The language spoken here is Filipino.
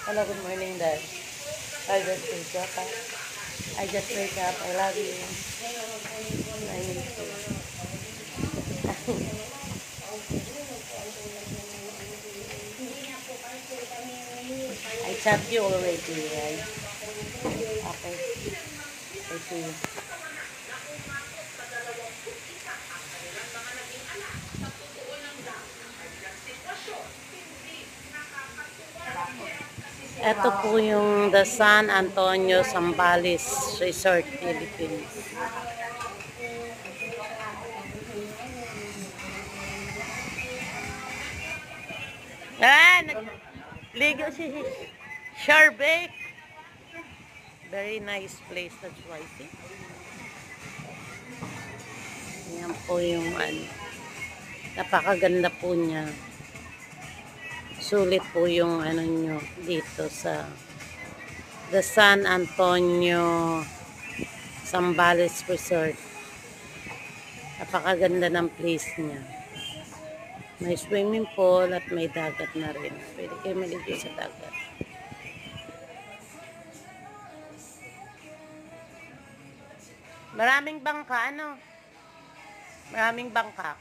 Hello, good morning, Dad. I just wake up. I just wake up. I love you. I miss you. I chat you already, right? Okay. I see you. Ito po yung The San Antonio Zambales Resort, Philippines. Ligo si Sharbeck. Very nice place, that's why. See? Yan po yung ano. Napakaganda po niya. Sulit po yung ano nyo dito sa The San Antonio Zambales Resort. Napakaganda ng place niya. May swimming pool at may dagat na rin. Pwede kayo maligo sa dagat. Maraming bangka, ano? Maraming bangka.